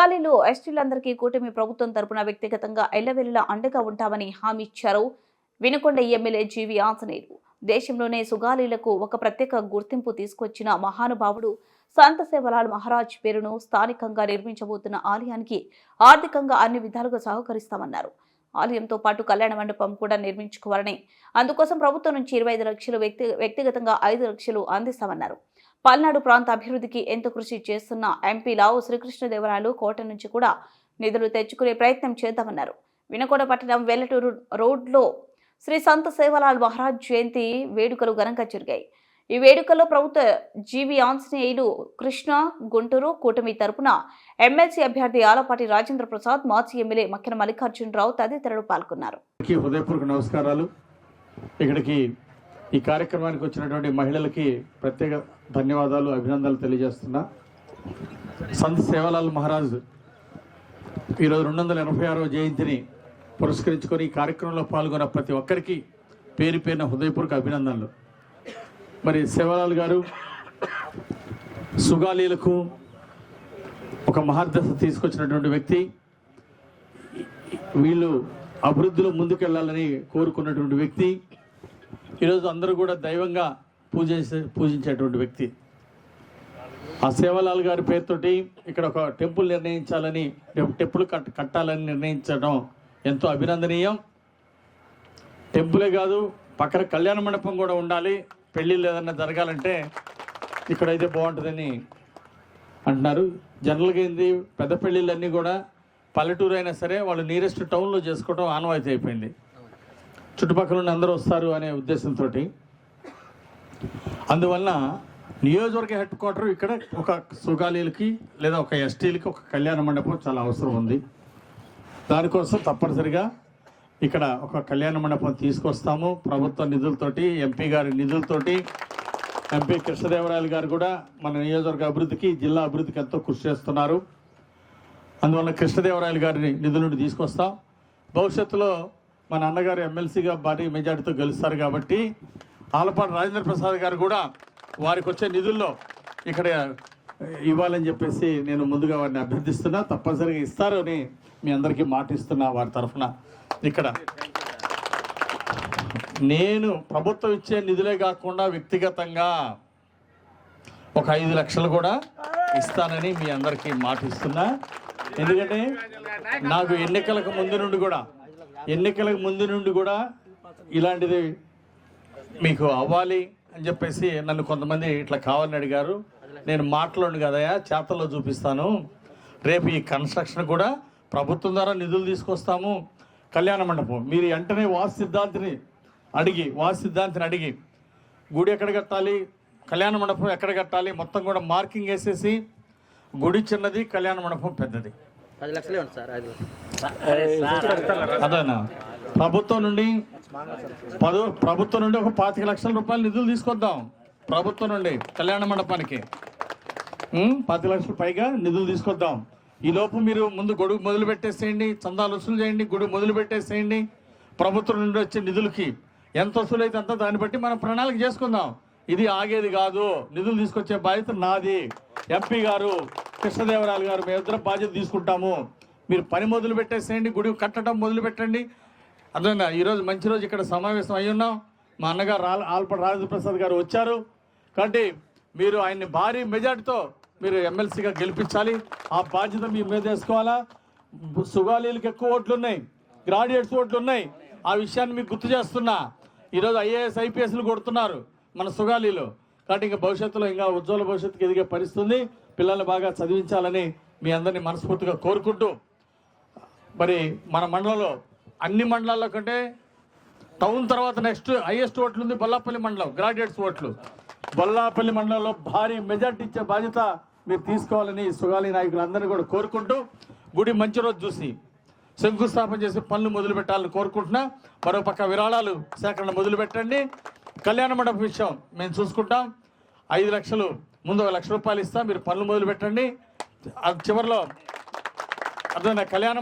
సుగాలిలో ఎస్టీలందరికీ కూటమి ప్రభుత్వం తరపున వ్యక్తిగతంగా ఎల్లవెల్లా అండగా ఉంటామని హామీ ఇచ్చారు వినుకొండ ఎమ్మెల్యే జీవి ఆంజనేయులు. దేశంలోనే సుగాలీలకు ఒక ప్రత్యేక గుర్తింపు తీసుకొచ్చిన మహానుభావుడు సంత సేవలాల్ మహారాజ్ పేరును స్థానికంగా నిర్మించబోతున్న ఆలయానికి ఆర్థికంగా అన్ని విధాలుగా సహకరిస్తామన్నారు. ఆలయంతో పాటు కళ్యాణ మండపం కూడా నిర్మించుకోవాలని, అందుకోసం ప్రభుత్వం నుంచి 25 లక్షలు, వ్యక్తిగతంగా 5 లక్షలు అందిస్తామన్నారు. పల్నాడు ప్రాంత అభివృద్ధికి ఎంతో కృషి చేస్తున్న ఎంపీ లావు శ్రీకృష్ణదేవరాయలు కోట నుంచి కూడా నిధులు తెచ్చుకునే ప్రయత్నం చేద్దామన్నారు. వినుకొండ పట్టణం వెల్లటూరు రోడ్లో శ్రీ సంత సేవలాల్ మహారాజ్ జయంతి వేడుకలు ఘనంగా జరిగాయి. ఈ వేడుకల్లో ప్రభుత్వ జీవి ఆంజనేయులు, కృష్ణ, గుంటూరు కూటమి తరపున ఎమ్మెల్సీ అభ్యర్థి ఆలపాటి రాజేంద్ర ప్రసాద్, మాజీ ఎమ్మెల్యే మక్కిన మల్లికార్జునరావు తదితరులు పాల్గొన్నారు. హృదయపూర్వక నమస్కారాలు. ఇక్కడికి ఈ కార్యక్రమానికి వచ్చినటువంటి మహిళలకి ప్రత్యేక ధన్యవాదాలు, అభినందనలు తెలియజేస్తున్నా. సంత్ సేవలాల్ మహారాజ్ ఈరోజు 286వ జయంతిని పురస్కరించుకొని ఈ కార్యక్రమంలో పాల్గొన్న ప్రతి ఒక్కరికి పేరు పేరున హృదయపూర్వక అభినందనలు. మరి సేవలాల్ గారు సుగాలీలకు ఒక మహర్దశ తీసుకొచ్చినటువంటి వ్యక్తి. వీళ్ళు అభివృద్ధిలో ముందుకెళ్లాలని కోరుకున్నటువంటి వ్యక్తి. ఈరోజు అందరూ కూడా దైవంగా పూజించేటువంటి వ్యక్తి. ఆ సేవలాల్ గారి పేరుతోటి ఇక్కడ ఒక టెంపుల్ నిర్ణయించాలని, టెంపుల్ కట్టాలని నిర్ణయించడం ఎంతో అభినందనీయం. టెంపులే కాదు, పక్కన కళ్యాణ మండపం కూడా ఉండాలి. పెళ్ళిళ్ళు ఏదన్నా జరగాలంటే ఇక్కడైతే బాగుంటుందని అంటున్నారు. జనరల్గా ఏంది, పెద్ద పెళ్ళిళ్ళన్నీ కూడా పల్లెటూరు అయినా సరే వాళ్ళు నియరెస్ట్ టౌన్లో చేసుకోవడం ఆనవాయితీ అయిపోయింది. చుట్టుపక్కల నుండి అందరూ వస్తారు అనే ఉద్దేశంతో. అందువల్ల నియోజకవర్గ హెడ్ క్వార్టర్ ఇక్కడ ఒక సుగాలీలకి లేదా ఒక ఎస్టీలకి ఒక కళ్యాణ మండపం చాలా అవసరం ఉంది. దానికోసం తప్పనిసరిగా ఇక్కడ ఒక కళ్యాణ మండపం తీసుకొస్తాము. ప్రభుత్వ నిధులతోటి, ఎంపీ గారి నిధులతోటి. ఎంపీ కృష్ణదేవరాయలు గారు కూడా మన నియోజకవర్గ అభివృద్ధికి, జిల్లా అభివృద్ధికి ఎంతో కృషి చేస్తున్నారు. అందువల్ల కృష్ణదేవరాయలు గారిని నిధుల నుండి తీసుకొస్తాం. భవిష్యత్తులో మన అన్నగారు ఎమ్మెల్సీగా భారీ మెజార్టీతో గెలుస్తారు కాబట్టి ఆలపాటి రాజేంద్ర ప్రసాద్ గారు కూడా వారికి వచ్చే నిధుల్లో ఇక్కడ ఇవ్వాలని చెప్పేసి నేను ముందుగా వారిని అభ్యర్థిస్తున్నా. తప్పనిసరిగా ఇస్తారు అని మీ అందరికీ మాట ఇస్తున్నా వారి తరఫున. ఇక్కడ నేను ప్రభుత్వం ఇచ్చే నిధులే కాకుండా వ్యక్తిగతంగా ఒక 5 లక్షలు కూడా ఇస్తానని మీ అందరికీ మాట ఇస్తున్నా. ఎందుకంటే నాకు ఎన్నికలకు ముందు నుండి కూడా ఇలాంటిది మీకు అవ్వాలి అని చెప్పేసి నన్ను కొంతమంది ఇట్లా కావాలని అడిగారు. నేను మాటలోని కదయా, చేతల్లో చూపిస్తాను. రేపు ఈ కన్స్ట్రక్షన్ కూడా ప్రభుత్వం ద్వారా నిధులు తీసుకొస్తాము. కళ్యాణ మండపం మీరు వెంటనే వాస్తు సిద్ధాంతిని అడిగి గుడి ఎక్కడ కట్టాలి, కళ్యాణ మండపం ఎక్కడ కట్టాలి, మొత్తం కూడా మార్కింగ్ వేసేసి గుడి చిన్నది, కళ్యాణ మండపం పెద్దది. 10 లక్షలే ఉంది సార్. అదేనా ప్రభుత్వం నుండి ఒక 25 లక్షల రూపాయలు నిధులు తీసుకొద్దాం. ప్రభుత్వం నుండి కళ్యాణ మండపానికి 10 లక్షల పైగా నిధులు తీసుకొద్దాం. ఈ లోపు మీరు ముందు గొడుగు మొదలు పెట్టేసేయండి, చందాలు వసూలు చేయండి, గుడి మొదలు పెట్టేసేయండి. ప్రభుత్వం నుండి వచ్చే నిధులకి ఎంత వసూలైతే అంత దాన్ని బట్టి మనం ప్రణాళిక చేసుకుందాం. ఇది ఆగేది కాదు. నిధులు తీసుకొచ్చే బాధ్యత నాది, ఎంపీ గారు కృష్ణదేవరాయలు గారు, మేమిద్దరం బాధ్యత తీసుకుంటాము. మీరు పని మొదలు పెట్టేసేయండి, గుడి కట్టడం మొదలు పెట్టండి. అర్థమైందా? ఈరోజు మంచి రోజు ఇక్కడ సమావేశం అయి ఉన్నాం. మా అన్నగారు ఆలపాటి రాజేంద్ర ప్రసాద్ గారు వచ్చారు కాబట్టి మీరు ఆయన్ని భారీ మెజార్టీతో మీరు ఎమ్మెల్సీగా గెలిపించాలి. ఆ బాధ్యత మీ మీద వేసుకోవాలా. సుగాలీలకు ఎక్కువ ఓట్లు ఉన్నాయి, గ్రాడ్యుయేట్స్ ఓట్లు ఉన్నాయి. ఆ విషయాన్ని మీకు గుర్తు చేస్తున్నా. ఈరోజు IAS IPSలు కొడుతున్నారు మన సుగాలీలో. కాబట్టి ఇంకా భవిష్యత్తులో ఇంకా ఉజ్వల భవిష్యత్తుకి ఎదిగే పరిస్థితుంది. పిల్లల్ని బాగా చదివించాలని మీ అందరినీ మనస్ఫూర్తిగా కోరుకుంటూ, మరి మన మండలంలో అన్ని మండలాల్లో కంటే టౌన్ తర్వాత నెక్స్ట్ హైయెస్ట్ ఓట్లు ఉంది బొల్లాపల్లి మండలం, గ్రాడ్యుయేట్స్ ఓట్లు. బొల్లాపల్లి మండలంలో భారీ మెజార్టీ ఇచ్చే బాధ్యత మీరు తీసుకోవాలని సుగాలి నాయకులందరినీ కూడా కోరుకుంటూ, గుడి మంచి రోజు చూసి శంకుస్థాపన చేసి పనులు మొదలు పెట్టాలని కోరుకుంటున్నా. మరోపక్క విరాళాలు సేకరణ మొదలు పెట్టండి. కళ్యాణ మండపం విషయం మేము చూసుకుంటాం. 5 లక్షలు ముందు 1 లక్ష రూపాయలు ఇస్తాం, మీరు పనులు మొదలు పెట్టండి. చివరిలో అర్థమైనా కళ్యాణ